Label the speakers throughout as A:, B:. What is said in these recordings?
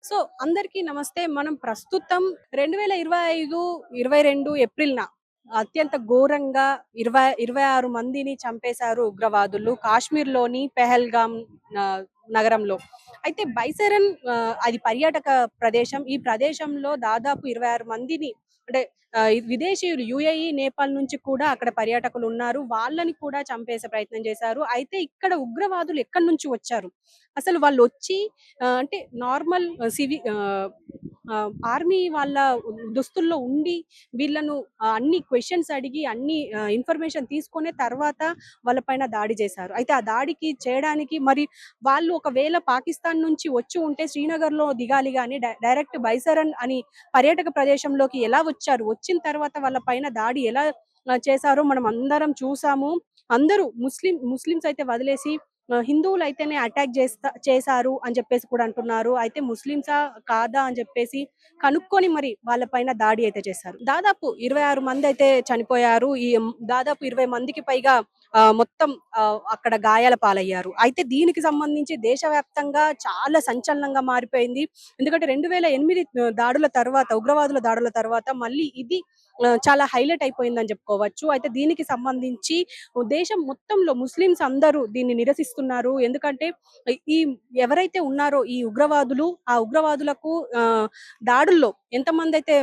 A: So, అందరికీ నమస్తే. మనం ప్రస్తుతం 2025, 22 ఏప్రిల్‌న అత్యంత ఘోరంగా 26 మందిని చంపేశారు ఉగ్రవాదులు కాశ్మీర్‌లోని పెహల్గాం నగరంలో. అయితే బైసరన్ అది పర్యాటక ప్రదేశం. ఈ ప్రదేశంలో దాదాపు 26 మందిని అంటే విదేశీయులు యూఏఈ, నేపాల్ నుంచి కూడా అక్కడ పర్యాటకులున్నారు. వాళ్ళని కూడా చంపేసే ప్రయత్నం చేశారు. అయితే ఇక్కడ ఉగ్రవాదులు ఎక్కడి నుంచి వచ్చారు? అసలు వాళ్ళొచ్చి అంటే నార్మల్ ఆర్మీ వాళ్ళ దుస్తుల్లో ఉండి వీళ్ళను అన్ని క్వెషన్స్ అడిగి అన్ని ఇన్ఫర్మేషన్ తీసుకునే తర్వాత వాళ్ళ పైన దాడి చేశారు. అయితే ఆ దాడికి చేయడానికి మరి వాళ్ళు ఒకవేళ పాకిస్తాన్ నుంచి వచ్చి ఉంటే శ్రీనగర్‌లో దిగాలి గాని డైరెక్ట్ బైసరన్ అని పర్యాటక ప్రదేశంలోకి ఎలా వచ్చారు? వచ్చిన తర్వాత వాళ్ళ పైన దాడి ఎలా చేశారో మనం అందరం చూసాము. అందరూ ముస్లిమ్స్ అయితే వదిలేసి హిందువులైతేనే అటాక్ చేశారు అని చెప్పేసి కూడా అంటున్నారు. అయితే ముస్లిమ్సా? కాదా? అని చెప్పేసి కనుక్కొని మరి వాళ్ళ పైన దాడి అయితే చేశారు. దాదాపు 26 మందయితే చనిపోయారు. దాదాపు 20 మందికి పైగా మొత్తం అక్కడ గాయాల పాలయ్యారు. అయితే దీనికి సంబంధించి దేశవ్యాప్తంగా చాలా సంచలనంగా మారిపోయింది. ఎందుకంటే 2008 దాడుల తర్వాత ఉగ్రవాదుల దాడుల తర్వాత మళ్ళీ ఇది చాలా హైలైట్ అయిపోయిందని చెప్పుకోవచ్చు. అయితే దీనికి సంబంధించి దేశం మొత్తంలో ముస్లిమ్స్ అందరూ దీన్ని నిరసిస్తున్నారు. ఎందుకంటే ఈ ఎవరైతే ఉన్నారో ఈ ఉగ్రవాదులు, ఆ ఉగ్రవాదులకు దాడుల్లో ఎంతమందైతే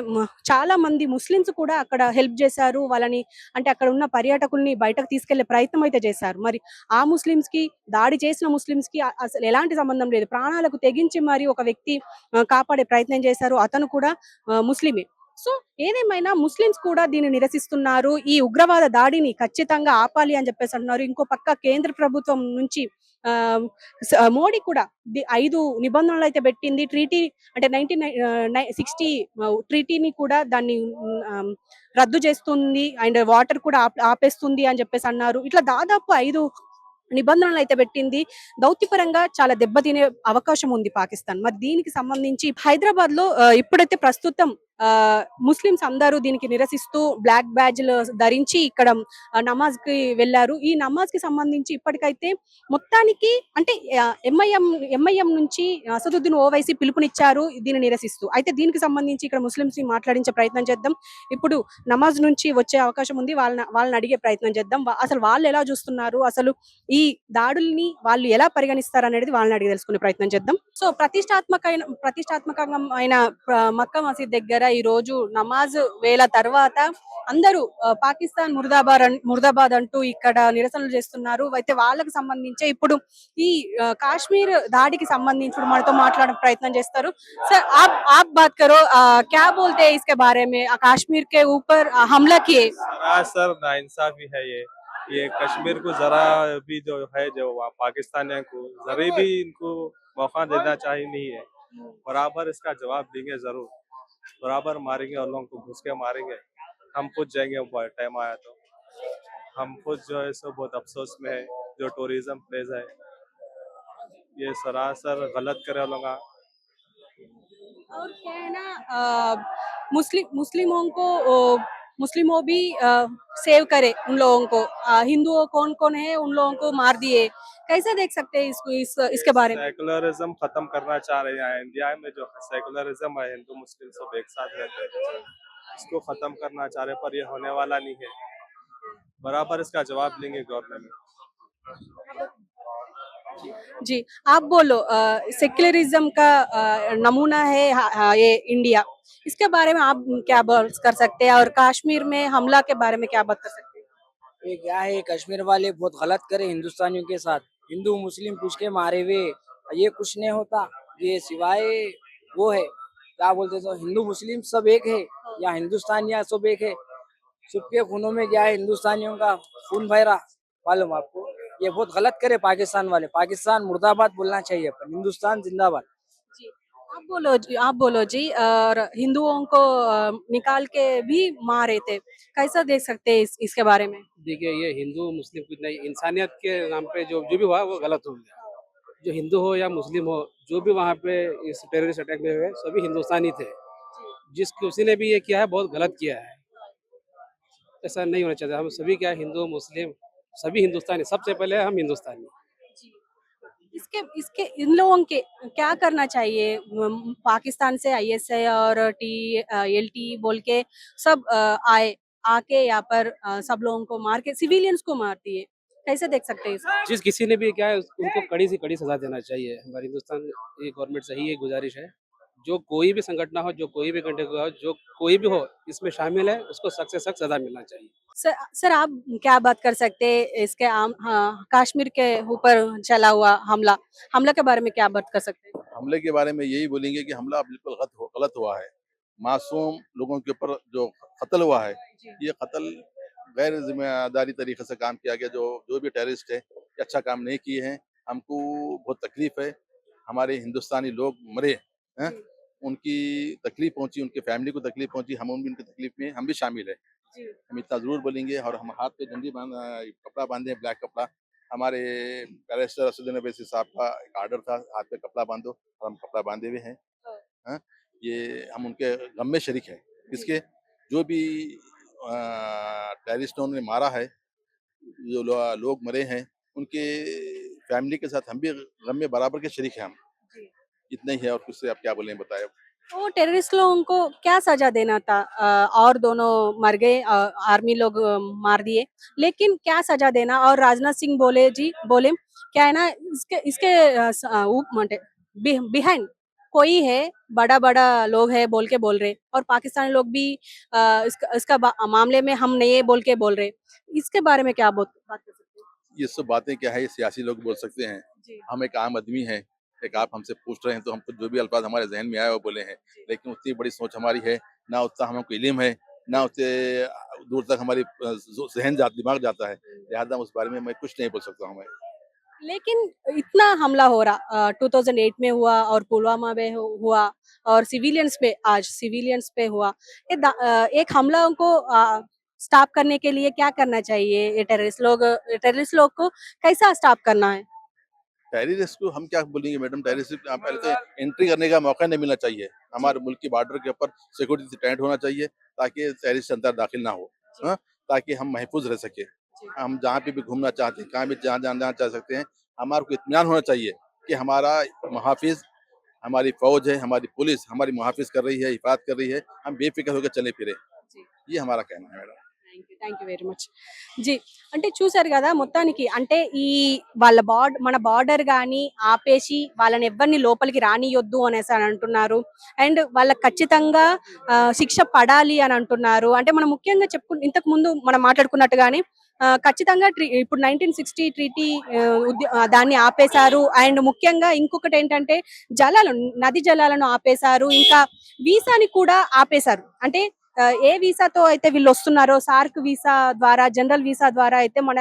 A: చాలా మంది ముస్లిమ్స్ కూడా అక్కడ హెల్ప్ చేశారు. వాళ్ళని అంటే అక్కడ ఉన్న పర్యాటకుల్ని బయటకు తీసుకెళ్లే ప్రయత్నం అయితే చేశారు. మరి ఆ ముస్లిమ్స్‌కి దాడి చేసిన ముస్లిమ్స్‌కి అసలు ఎలాంటి సంబంధం లేదు. ప్రాణాలకు తెగించి మరి ఒక వ్యక్తి కాపాడే ప్రయత్నం చేశారు. అతను కూడా ముస్లిమే. సో, ఏదేమైనా ముస్లిమ్స్ కూడా దీన్ని నిరసిస్తున్నారు. ఈ ఉగ్రవాద దాడిని ఖచ్చితంగా ఆపాలి అని చెప్పేసి అంటున్నారు. ఇంకో పక్క కేంద్ర ప్రభుత్వం నుంచి ఆహ్, మోడీ కూడా 5 నిబంధనలైతే పెట్టింది. ట్రీటీ అంటే 60 ట్రీటీని కూడా దాన్ని ఆహ్, రద్దు చేస్తుంది. అండ్ వాటర్ కూడా ఆపేస్తుంది అని చెప్పేసి అన్నారు. ఇట్లా దాదాపు 5 నిబంధనలైతే పెట్టింది. దౌత్యపరంగా చాలా దెబ్బతినే అవకాశం ఉంది పాకిస్తాన్. మరి దీనికి సంబంధించి హైదరాబాద్‌లో ఇప్పుడైతే ప్రస్తుతం ముస్లిమ్స్ అందరూ దీనికి నిరసిస్తూ బ్లాక్ బ్యాడ్జ్‌లు ధరించి ఇక్కడ నమాజ్‌కి వెళ్లారు. ఈ నమాజ్‌కి సంబంధించి ఇప్పటికైతే మొత్తానికి అంటే ఎంఐఎం నుంచి అసదుద్దీన్ ఓవైసీ పిలుపునిచ్చారు దీన్ని నిరసిస్తూ. అయితే దీనికి సంబంధించి ఇక్కడ ముస్లిమ్స్‌ని మాట్లాడించే ప్రయత్నం చేద్దాం. ఇప్పుడు నమాజ్ నుంచి వచ్చే అవకాశం ఉంది. వాళ్ళని అడిగే ప్రయత్నం చేద్దాం. అసలు వాళ్ళు ఎలా చూస్తున్నారు? అసలు ఈ దాడుల్ని వాళ్ళు ఎలా పరిగణిస్తారనేది వాళ్ళని అడిగి తెలుసుకునే ప్రయత్నం చేద్దాం. సో, ప్రతిష్టాత్మకమైన మక్కా మసీద్ దగ్గర ఈ రోజు నమాజ్ వేళ తర్వాత అందరూ పాకిస్తాన్ ముర్దాబాద్ అంటూ ఇక్కడ నిరసనలు చేస్తున్నారు. అయితే వాళ్ళకి సంబంధించే ఇప్పుడు ఈ కాశ్మీర్ దాడికి సంబంధించి ఇప్పుడు మనతో మాట్లాడే ప్రయత్నం చేస్తారు. सर आप बात करो क्या बोलते हैं इसके बारे में कश्मीर के ऊपर हमला किए।
B: सरासर नाइंसाफी है ये कश्मीर को जरा भी जो है जो पाकिस्तानियों को जरा भी इनको मौका देना चाहिए नहीं है। बराबर इसका जवाब देंगे जरूर, बराबर मारेंगे और लोगों को घुस के मारेंगे। हम खुद जाएंगे टाइम आया तो हम खुद जो है सो बहुत अफसोस में है। जो टूरिज्म प्लेस है ये सरासर गलत करे लोग।
A: और क्या है ना मुस्लिमों को मुस्लिमों भी सेव करे उन लोगों को हिंदुओं कौन कौन है उन लोगों को मार दिए। कैसे देख सकते हैं इसके बारे में।
B: सेकुलरिज्म खत्म करना चाह रहे हैं इंडिया में। जो सेकुलरिज्म है हिंदू मुस्लिम सब एक साथ रहते हैं, इसको खत्म करना चाह रहे पर ये होने वाला नहीं है। बराबर इसका जवाब देंगे गवर्नमेंट।
A: जी, आप बोलो सेक्युलरिज्म का नमूना है ये इंडिया। इसके बारे में आप क्या बात कर सकते हैं और कश्मीर में हमला के बारे में क्या बात कर सकते हैं।
C: ये क्या है, कश्मीर वाले बहुत गलत करे हिंदुस्तानियों के साथ। हिंदू मुस्लिम पूछ के मारे हुए ये कुछ नहीं होता। ये सिवाय वो है क्या बोलते तो हिंदू मुस्लिम सब एक है या हिंदुस्तानिया सब एक है। सबके खूनों में क्या है, हिंदुस्तानियों का खून बह रहा। मालूम आपको, ये बहुत गलत करे पाकिस्तान वाले। पाकिस्तान मुर्दाबाद बोलना चाहिए पर हिंदुस्तान जिंदाबाद।
A: जी, आप बोलो जी। और हिंदुओं को निकाल के भी मारे थे। कैसा देख सकते हैं इसके बारे में।
D: देखिए ये हिंदू मुस्लिम कुछ नहीं, इंसानियत के नाम पे जो जो भी हुआ वो गलत हो गया। जो हिंदू हो या मुस्लिम हो, जो भी वहाँ पे इस टेररिस्ट अटैक में हुए सभी हिंदुस्तानी थे। जिस किसी ने भी ये किया है बहुत गलत किया है, ऐसा नहीं होना चाहिए। हम सभी क्या है, हिंदू मुस्लिम सभी हिंदुस्तानी, सबसे पहले हम हिंदुस्तानी।
A: इसके इसके इन लोगों के क्या करना चाहिए? पाकिस्तान से आईएसआई और एलटी बोल के सब आए आके यहाँ पर सब लोगों को मार के सिविलियंस को मारती है। कैसे देख सकते हैं इसको?
D: जिस किसी ने भी क्या है उनको कड़ी से कड़ी सजा देना चाहिए। हमारे हिंदुस्तान की गवर्नमेंट से ही ये गुजारिश है, जो कोई भी संगठन हो, जो कोई भी कंट्री हो, जो कोई भी हो इसमें शामिल है, उसको सख्त से सख्त सजा मिलना चाहिए।
A: सर आप क्या बात कर सकते हैं इसके आम हाँ, कश्मीर के ऊपर चला हुआ हमला के बारे में क्या बात कर सकते हैं?
E: हमले के बारे में यही बोलेंगे कि हमला बिल्कुल गलत हुआ है। मासूम लोगों के ऊपर जो कत्ल हुआ है, ये कत्ल गैर ज़िम्मेदारी तरीके से काम किया गया। जो जो भी टेररिस्ट है, ये अच्छा काम नहीं किए हैं। हमको बहुत तकलीफ़ है, हमारे हिंदुस्तानी लोग मरे हैं, उनकी तकलीफ़ पहुँची, उनकी फैमिली को तकलीफ़ पहुँची, हम उनकी तकलीफ़ में हम भी शामिल हैं। हम इतना ज़रूर बोलेंगे और हम हाथ पे झंडी कपड़ा बांधे, ब्लैक कपड़ा। हमारे बैरिस्टर असदुद्दीन ओवैसी साहब का एक ऑर्डर था, हाथ पे कपड़ा बांधो, और हम कपड़ा बांधे हुए हैं। हाँ, ये हम उनके गम में शरीक हैं। इसके जो भी टेररिस्टों ने मारा है, जो लोग मरे हैं, उनके फैमिली के साथ हम भी गम में बराबर के शरीक हैं हम। इतना ही है, और कुछ से आप क्या बोलें बताएं।
A: तो टेररिस्ट लोगों को क्या सजा देना था? और दोनों मर गए, आर्मी लोग मार दिए, लेकिन क्या सजा देना? और राजनाथ सिंह बोले क्या है ना, इसके इसके बिहाइंड कोई है, बड़ा बड़ा लोग है बोल के बोल रहे, और पाकिस्तानी लोग भी इसका मामले में हम नहीं है बोल के बोल रहे। इसके बारे में क्या बात कर सकते हैं?
E: ये सब बातें क्या है, ये सियासी लोग बोल सकते हैं।
A: जी
E: हम एक आम आदमी हैं, एक आप हमसे पूछ रहे हैं तो हमको जो भी अल्फाज हमारे ज़हन में आए वो बोले हैं। लेकिन उतनी बड़ी सोच हमारी है, ना उतना हमको इल्म है, ना उतने दूर तक हमारी दिमाग जाता है। लिहाज़ा उस बारे में मैं कुछ नहीं बोल सकता हूँ मैं।
A: लेकिन इतना हमला हो रहा 2008 में हुआ और पुलवामा में हुआ, और सिविलियंस पे हुआ। एक हमला को स्टॉप करने के लिए क्या करना चाहिए? ये टेररिस्ट लोग को कैसा स्टॉप करना है?
E: टेररिस्ट को हम क्या बोलेंगे मैडम, टेररिस्ट पहले तो एंट्री करने का मौका नहीं मिलना चाहिए। हमारे मुल्क की बॉर्डर के ऊपर सिक्योरिटी टाइट होना चाहिए, ताकि टेररिस्ट अंदर दाखिल ना हो। हाँ, ताकि हम महफूज रह सके। हम जहाँ पे भी घूमना चाहते हैं, कहाँ भी जहाँ जाना चाह सकते हैं, हमारे को इत्मीनान होना चाहिए कि हमारा मुहाफिज, हमारी फौज है, हमारी पुलिस हमारी मुहाफिज कर रही है, हिफाजत कर रही है। हम बेफिक्र होकर चले फिरे, ये हमारा कहना है madam.
A: Thank you very much. జీ అంటే చూసారు కదా, మొత్తానికి అంటే ఈ మన బార్డర్ గాని ఆపేసి వాళ్ళని ఎవ్వరిని లోపలికి రానియొద్దు అనేసి అని అంటున్నారు. అండ్ వాళ్ళకి ఖచ్చితంగా శిక్ష పడాలి అని అంటున్నారు. అంటే మనం ముఖ్యంగా ఇంతకు ముందు మనం మాట్లాడుకున్నట్టుగానే ఖచ్చితంగా ఇప్పుడు 1960 ట్రీటీ దాన్ని ఆపేశారు. అండ్ ముఖ్యంగా ఇంకొకటి ఏంటంటే నది జలాలను ఆపేశారు. ఇంకా వీసాని కూడా ఆపేశారు. అంటే ఏ వీసాతో అయితే వీళ్ళు వస్తున్నారో, సార్క్ వీసా ద్వారా, జనరల్ వీసా ద్వారా అయితే మన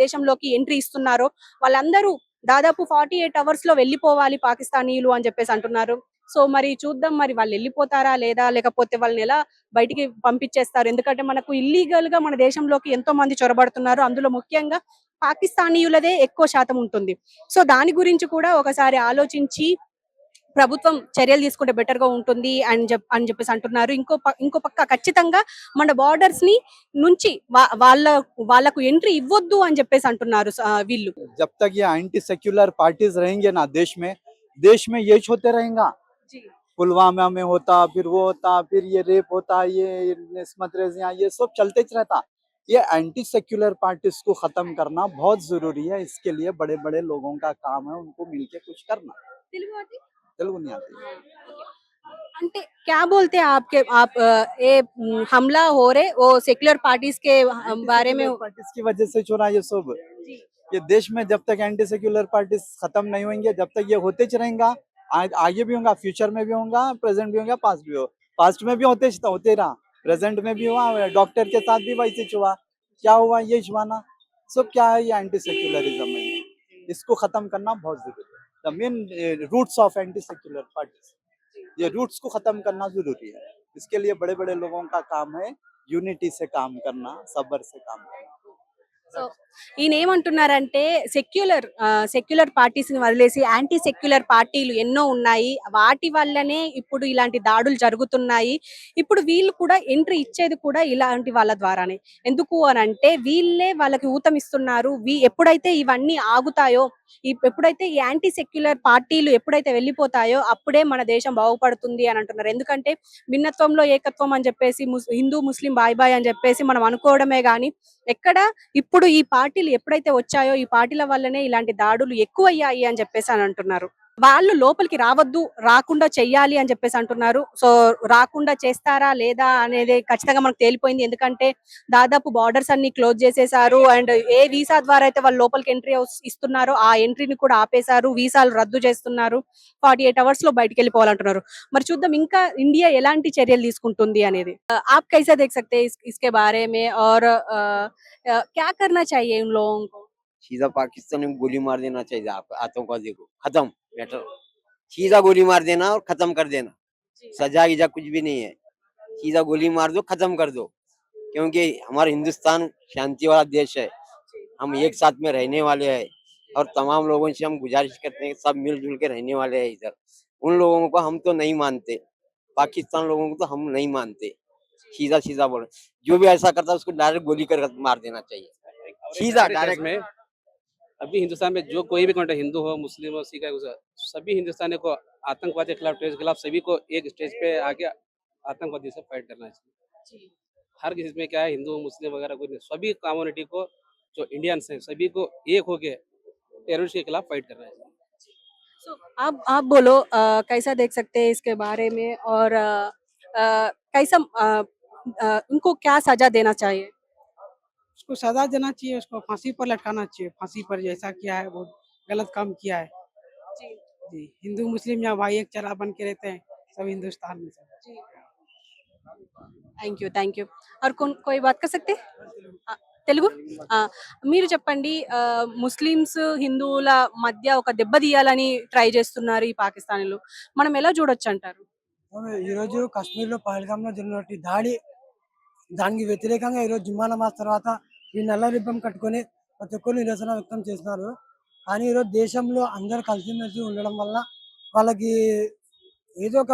A: దేశంలోకి ఎంట్రీ ఇస్తున్నారో, వాళ్ళందరూ దాదాపు 48 అవర్స్ లో వెళ్ళిపోవాలి పాకిస్తానీయులు అని చెప్పేసి అంటున్నారు. సో మరి చూద్దాం, మరి వాళ్ళు వెళ్ళిపోతారా లేదా, లేకపోతే వాళ్ళని ఎలా బయటికి పంపించేస్తారు? ఎందుకంటే మనకు ఇల్లీగల్ గా మన దేశంలోకి ఎంతో మంది చొరబడుతున్నారు. అందులో ముఖ్యంగా పాకిస్తానీయులదే ఎక్కువ శాతం ఉంటుంది. సో దాని గురించి కూడా ఒకసారి ఆలోచించి ప్రభుత్వం చర్యలు తీసుకుంటే బెటర్ గా ఉంటుంది అని చెప్పేసి అంటున్నారు. ఇంకో పక్క ఖచ్చితంగా మన బార్డర్స్ ని నుంచి వాళ్ళకు ఎంట్రీ ఇవ్వొద్దు అని చెప్పేసి అంటున్నారు వీళ్ళు.
F: जब तक ये एंटी सेक्युलर पार्टीज रहेंगे ना देश में ये होते रहेगा। पुलवामा में होता, फिर वो होता, फिर ये रेप होता, ये इस्मत रेजियां, ये सब चलते ही रहता। ये एंटी सेक्युलर पार्टीज को खत्म करना बहुत जरूरी है। इसके लिए बड़े बड़े लोगों का काम है, उनको मिलके कुछ करना। तेलुगु नहीं आती।
A: అంటే क्या बोलते हैं आप ये हमला हो रहे वो सेक्युलर पार्टीज के बारे में?
F: पार्टीज की वजह से छोड़ा ये सब। ये देश में जब तक एंटी सेक्युलर पार्टीज खत्म नहीं होंगे, जब तक ये होते ही रहेगा। आगे भी होगा, फ्यूचर में भी होगा, प्रेजेंट भी होगा, पास्ट भी हो। पास्ट में भी होते रहा, प्रेजेंट में भी हुआ, डॉक्टर के साथ भी वैसे हुआ। क्या हुआ? ये हुआ ना। सब क्या है? ये एंटी सेक्युलरिज्म है। इसको खत्म करना बहुत जरूरी है। The main roots of anti secular parties, ये रूट्स को खत्म करना जरूरी है। इसके लिए बड़े बड़े लोगों का काम है यूनिटी से काम करना, सब्र से काम करना।
A: సో ఈయన ఏమంటున్నారంటే సెక్యులర్ పార్టీస్ ని వదిలేసి యాంటీ సెక్యులర్ పార్టీలు ఎన్నో ఉన్నాయి, వాటి వల్లనే ఇప్పుడు ఇలాంటి దాడులు జరుగుతున్నాయి. ఇప్పుడు వీళ్ళు కూడా ఎంట్రీ ఇచ్చేది కూడా ఇలాంటి వాళ్ళ ద్వారానే. ఎందుకు అని అంటే వీళ్ళే వాళ్ళకి ఊతమిస్తున్నారు. ఎప్పుడైతే ఇవన్నీ ఆగుతాయో, ఎప్పుడైతే ఈ యాంటీ సెక్యులర్ పార్టీలు ఎప్పుడైతే వెళ్ళిపోతాయో అప్పుడే మన దేశం బాగుపడుతుంది అని అంటున్నారు. ఎందుకంటే భిన్నత్వంలో ఏకత్వం అని చెప్పేసి హిందూ ముస్లిం బాయ్ బాయ్ అని చెప్పేసి మనం అనుకోవడమే గాని ఎక్కడ ఇప్పుడు ఈ పార్టీలు ఎప్పుడైతే వచ్చాయో ఈ పార్టీల వల్లనే ఇలాంటి దాడులు ఎక్కువయ్యాయి అని చెప్పేసి అని అంటున్నారు. వాళ్ళు లోపలికి రావద్దు, రాకుండా చెయ్యాలి అని చెప్పేసి అంటున్నారు. సో రాకుండా చేస్తారా లేదా అనేది ఖచ్చితంగా మనకు తేలిపోయింది. ఎందుకంటే దాదాపు బార్డర్స్ అన్ని క్లోజ్ చేసేసారు. అండ్ ఏ వీసా ద్వారా అయితే వాళ్ళు లోపలికి ఎంట్రీ ఇస్తున్నారో ఆ ఎంట్రీని కూడా ఆపేశారు. వీసాలు రద్దు చేస్తున్నారు. 48 hours లో బయటికి వెళ్ళిపోవాలంటున్నారు. మరి చూద్దాం ఇంకా ఇండియా ఎలాంటి చర్యలు తీసుకుంటుంది అనేది. आप कैसे देख सकते हैं इसके बारे में और क्या करना चाहिए उन लोगों को?
G: सीधा पाकिस्तान में गोली मार देना चाहिए आतंकवादी को, खत्म मैटर। सीधा गोली मार देना और खत्म कर देना, सजा ईजा कुछ भी नहीं है। सीधा गोली मार दो, खत्म कर दो, क्योंकि हमारा हिंदुस्तान शांति वाला देश है। हम एक साथ में रहने वाले हैं और तमाम लोगों से हम गुजारिश करते हैं कि सब मिलजुल के रहने वाले हैं इधर। उन लोगों को हम तो नहीं मानते, पाकिस्तान लोगों को तो हम नहीं मानते। सीधा सीधा बोले, जो भी ऐसा करता है उसको डायरेक्ट गोली कर मार देना चाहिए, सीधा
D: हमारे देश
G: डायरेक्ट।
D: में अभी हिंदुस्तान में जो कोई भी कम्युनिटी, हिंदू हो, मुस्लिम हो, सिख हो, सभी हिंदुस्तानी को आतंकवाद के खिलाफ, टेररिस्ट के खिलाफ सभी को एक स्टेज पे आके आतंकवादी से फाइट करना चाहिए। हर किसी में क्या है, हिंदू मुस्लिम वगैरह कोई नहीं, सभी कम्युनिटी को जो इंडियंस हैं सभी को एक होके टेररिस्ट के खिलाफ फाइट करना चाहिए।
A: So, आप बोलो कैसा देख सकते हैं इसके बारे में और कैसा उनको क्या सजा देना चाहिए?
H: उसको सजा देना चाहिए, उसको फांसी पर लटकाना चाहिए। फांसी पर जैसा किया है बहुत गलत काम किया है
A: जी
H: जी। हिंदू मुस्लिम यहाँ भाई एक चरा बन के रहते हैं सब हिंदुस्तान में सब।
A: థ్యాంక్ యూ और कोई बात कर सकते తెలుగు మీరు చెప్పండి. ముస్లిమ్స్ హిందువుల మధ్య ఒక దెబ్బ తీయాలని ట్రై చేస్తున్నారు ఈ పాకిస్తానీలు, మనం ఎలా చూడొచ్చు అంటారు?
H: ఈరోజు కాశ్మీర్లో పహల్గామ్లో జరిగినటువంటి దాడి, దానికి వ్యతిరేకంగా ఈరోజు జుమ్మా నమాజ్ తర్వాత ఈ నల్ల రిబ్బన్ కట్టుకొని ప్రతి ఒక్కరు నిరసన వ్యక్తం చేస్తున్నారు. కానీ ఈరోజు దేశంలో అందరు కలిసిమెలిసి ఉండడం వల్ల వాళ్ళకి ఏదో ఒక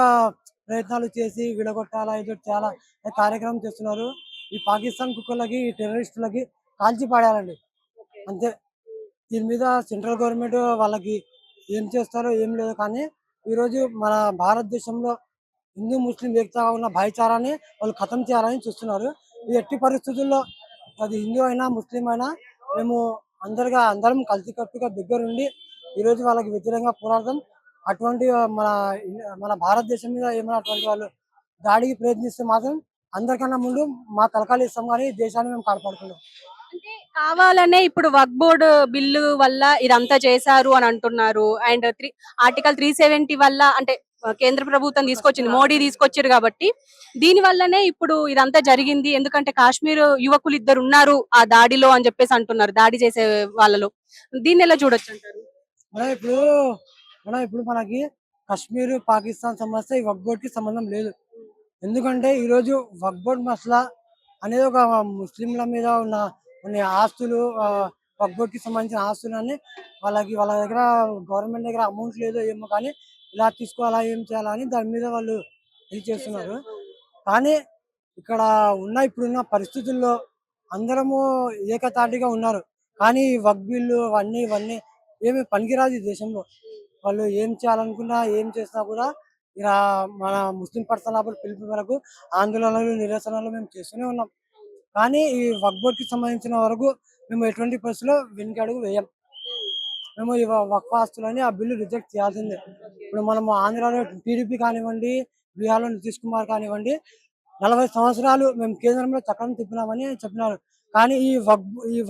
H: ప్రయత్నాలు చేసి విడగొట్టాలా ఏదో చాలా కార్యక్రమం చేస్తున్నారు. ఈ పాకిస్తాన్ కుక్కలకి ఈ టెర్రరిస్టులకి కాల్చి పాడాలండి అంతే. దీని మీద సెంట్రల్ గవర్నమెంట్ వాళ్ళకి ఏం చేస్తారో ఏం లేదు. కానీ ఈరోజు మన భారతదేశంలో హిందూ ముస్లిం ఏకతగా ఉన్న భాయిచారాన్ని వాళ్ళు ఖతం చేయాలని చూస్తున్నారు. ఇది ఎట్టి పరిస్థితుల్లో అది హిందూ అయినా ముస్లిం అయినా మేము అందరం కలిసికట్టుగా దగ్గరుండి ఈరోజు వాళ్ళకి వ్యతిరేకంగా పోరాడదాం. అటువంటి మన భారతదేశం మీద ఏమైనా అటువంటి వాళ్ళు దాడికి ప్రయత్నిస్తే మాత్రం అందరికన్నా ముందు మా తలకాలు ఇస్తాం, కానీ దేశాన్ని మేము కాపాడుతున్నాం.
A: అంటే కావాలనే ఇప్పుడు వక్ఫ్ బోర్డు బిల్లు వల్ల ఇదంతా చేశారు అని అంటున్నారు. అండ్ ఆర్టికల్ 370 వల్ల అంటే కేంద్ర ప్రభుత్వం తీసుకొచ్చింది, మోడీ తీసుకొచ్చారు కాబట్టి దీని వల్లనే ఇప్పుడు ఇదంతా జరిగింది. ఎందుకంటే కాశ్మీర్ యువకులు 2 ఉన్నారు ఆ దాడిలో అని చెప్పేసి అంటున్నారు, దాడి చేసే వాళ్ళలో. దీన్ని ఎలా చూడొచ్చు అంటారు?
H: మనం ఇప్పుడు మనకి కాశ్మీర్ పాకిస్తాన్ సమస్య ఈ వక్ఫ్ బోర్డుకి సంబంధం లేదు. ఎందుకంటే ఈరోజు వక్ఫ్ బోర్డు మసలా అనేది ఒక ముస్లింల మీద ఉన్న కొన్ని ఆస్తులు, వక్ఫ్ బోర్డుకి సంబంధించిన ఆస్తులన్నీ వాళ్ళ దగ్గర గవర్నమెంట్ దగ్గర అమౌంట్ లేదో ఏమో, కానీ ఇలా తీసుకోవాలా ఏం చేయాలని దాని మీద వాళ్ళు ఇది చేస్తున్నారు. కానీ ఇక్కడ ఇప్పుడున్న పరిస్థితుల్లో అందరము ఏకతాటిగా ఉన్నారు. కానీ వక్ఫ్ బిల్లు ఇవన్నీ ఏమి పనికిరాదు ఈ దేశంలో. వాళ్ళు ఏం చేయాలనుకున్నా ఏం చేసినా కూడా ఇలా మన ముస్లిం పర్సనల్ పిలుపు మేరకు ఆందోళనలు నిరసనలు మేము చేస్తూనే ఉన్నాం. కానీ ఈ వక్ఫ్ బోర్డుకి సంబంధించిన వరకు మేము ఎటువంటి పరిస్థితుల్లో వెనుకడుగు వేయం. మేము ఈ వక్ఫ్ ఆస్తులని ఆ బిల్లు రిజెక్ట్ చేయాల్సిందే. ఇప్పుడు మనము ఆంధ్రాలో టీడీపీ కానివ్వండి, బీహార్లో నితీష్ కుమార్ కానివ్వండి 40 సంవత్సరాలు మేము కేంద్రంలో చక్రం తిప్పినామని చెప్పినారు. కానీ ఈ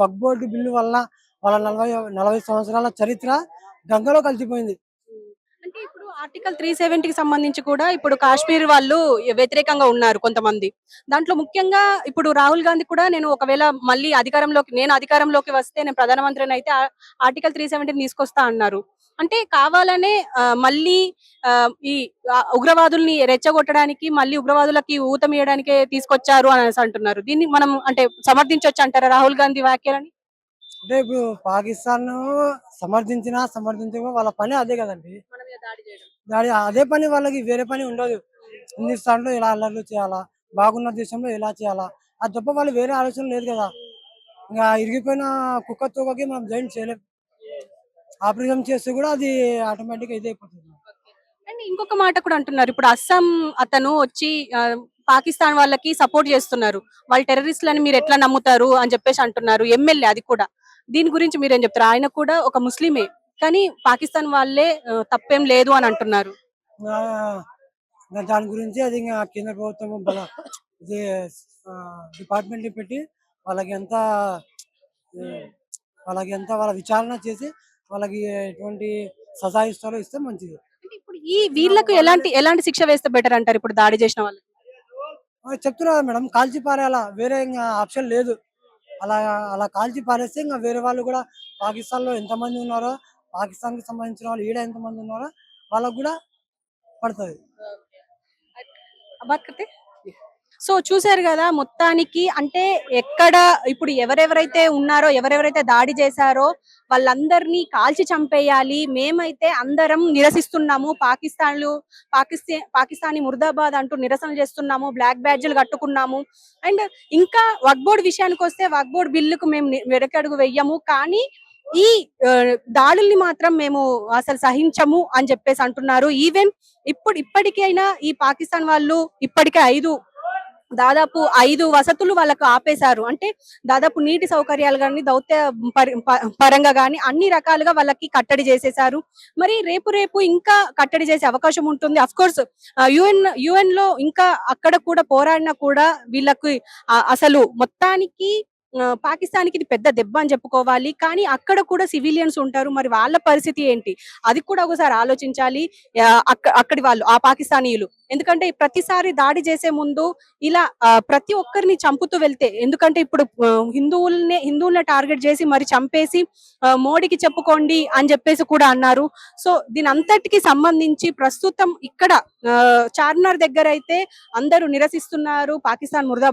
H: వక్ఫ్ బోర్డు బిల్లు వల్ల వాళ్ళ 40 సంవత్సరాల చరిత్ర గంగలో కలిసిపోయింది.
A: అంటే ఇప్పుడు ఆర్టికల్ 370కి సంబంధించి కూడా ఇప్పుడు కాశ్మీర్ వాళ్ళు వ్యతిరేకంగా ఉన్నారు కొంతమంది. దాంట్లో ముఖ్యంగా ఇప్పుడు రాహుల్ గాంధీ కూడా నేను ఒకవేళ మళ్ళీ అధికారంలోకి వస్తే నేను ప్రధానమంత్రిని అయితే ఆర్టికల్ 370 తీసుకొస్తా అన్నారు. అంటే కావాలనే మళ్ళీ ఈ ఉగ్రవాదుల్ని రెచ్చగొట్టడానికి, మళ్ళీ ఉగ్రవాదులకి ఊతమియడానికే తీసుకొచ్చారు అని అంటున్నారు. దీన్ని మనం అంటే సమర్థించొచ్చు అంటారా రాహుల్ గాంధీ వ్యాఖ్యలని?
H: అంటే ఇప్పుడు పాకిస్తాన్ సమర్థించినా సమర్థించకపోయినా వాళ్ళ పని అదే కదండి.
A: మన మీద దాడి చేయడం.
H: అదే పని, వాళ్ళకి వేరే పని ఉండదు. హిందుస్థాన్ లో ఇలా అల్లర్లు చేయాలా, బాగున్న దేశంలో ఎలా చేయాలా, అది తప్ప వాళ్ళు వేరే ఆలోచన లేదు కదా. ఇంకా ఇరిగిపోయిన కుక్క తోకకి మనం జాయిన్ చేయలేం. ఆపరేషన్ చేస్తే కూడా అది ఆటోమేటిక్ ఇదైపోతుంది.
A: అండ్ ఇంకొక మాట కూడా అంటున్నారు. ఇప్పుడు అస్సాం అతను వచ్చి పాకిస్తాన్ వాళ్ళకి సపోర్ట్ చేస్తున్నారు. వాళ్ళు టెర్రరిస్టులని మీరు ఎట్లా నమ్ముతారు అని చెప్పేసి అంటున్నారు. ఎమ్మెల్యే అది కూడా. దీని గురించి మీరేం చెప్తారు? ఆయన కూడా ఒక ముస్లిమే. కానీ పాకిస్తాన్ వాళ్ళే తప్పేం లేదు అని అంటున్నారు.
H: ఆ, ఇంకా దాని గురించి అది ఇంకా కేంద్ర ప్రభుత్వం ఇది డిపార్ట్మెంట్ పెట్టి వాళ్ళకి ఎంత ఏ, వాళ్ళ విచారణ చేసి వాళ్ళకి ఎటువంటి సజా ఇస్తారో ఇస్తే మంచిది.
A: అంటే ఇప్పుడు ఈ వీళ్ళకు ఎలాంటి ఎలాంటి శిక్ష వేస్తే బెటర్ అంటారు ఇప్పుడు దాడి చేసిన వాళ్ళకి?
H: చెప్తున్నా కదా మేడం, కాల్చి పారేయాలా, వేరే ఇంకా ఆప్షన్ లేదు. అలా అలా కాల్చి పారేస్తే ఇంకా వేరే వాళ్ళు కూడా పాకిస్తాన్ లో ఎంతమంది ఉన్నారో, పాకిస్తాన్ కి సంబంధించిన వాళ్ళు ఈడ ఎంతమంది ఉన్నారో వాళ్ళకు కూడా పడుతుంది.
A: బాత్ కర్తే? సో చూసారు కదా, మొత్తానికి అంటే ఎక్కడ ఇప్పుడు ఎవరెవరైతే ఉన్నారో, ఎవరెవరైతే దాడి చేశారో వాళ్ళందరినీ కాల్చి చంపేయాలి, మేమైతే అందరం నిరసిస్తున్నాము, పాకిస్తానీ ముర్దాబాద్ అంటూ నిరసన చేస్తున్నాము, బ్లాక్ బ్యాడ్జీలు కట్టుకున్నాము. అండ్ ఇంకా వక్ఫ్ బోర్డ్ విషయానికి వస్తే వక్ఫ్ బోర్డ్ బిల్లుకు మేము వెనకడుగు వెయ్యము, కానీ ఈ దాడుల్ని మాత్రం మేము అసలు సహించము అని చెప్పేసి అంటున్నారు. ఈవెన్ ఇప్పటికైనా ఈ పాకిస్తాన్ వాళ్ళు ఇప్పటికే దాదాపు 5 వసతులు వాళ్ళకు ఆపేశారు. అంటే దాదాపు నీటి సౌకర్యాలు కానీ, దౌత్య పరంగా కానీ అన్ని రకాలుగా వాళ్ళకి కట్టడి చేసేశారు. మరి రేపు ఇంకా కట్టడి చేసే అవకాశం ఉంటుంది. అఫ్ కోర్స్ యుఎన్ లో ఇంకా అక్కడ కూడా పోరాడినా కూడా వీళ్ళకి అసలు మొత్తానికి పాకిస్తాన్‌కి ఇది పెద్ద దెబ్బ అని చెప్పుకోవాలి. కానీ అక్కడ కూడా సివిలియన్స్ ఉంటారు. మరి వాళ్ళ పరిస్థితి ఏంటి? అది కూడా ఒకసారి ఆలోచించాలి. అక్కడి వాళ్ళు, ఆ పాకిస్తానీయులు. ఎందుకంటే ప్రతిసారి దాడి చేసే ముందు ఇలా ప్రతి ఒక్కరిని చంపుతూ వెళ్తే, ఎందుకంటే ఇప్పుడు హిందువుల్ని టార్గెట్ చేసి మరి చంపేసి మోడీకి చెప్పుకోండి అని చెప్పేసి కూడా అన్నారు. సో దీని అంతటికి సంబంధించి ప్రస్తుతం ఇక్కడ చార్మినార్ దగ్గర అయితే అందరూ నిరసిస్తున్నారు. పాకిస్తాన్ ముర్దాబాద్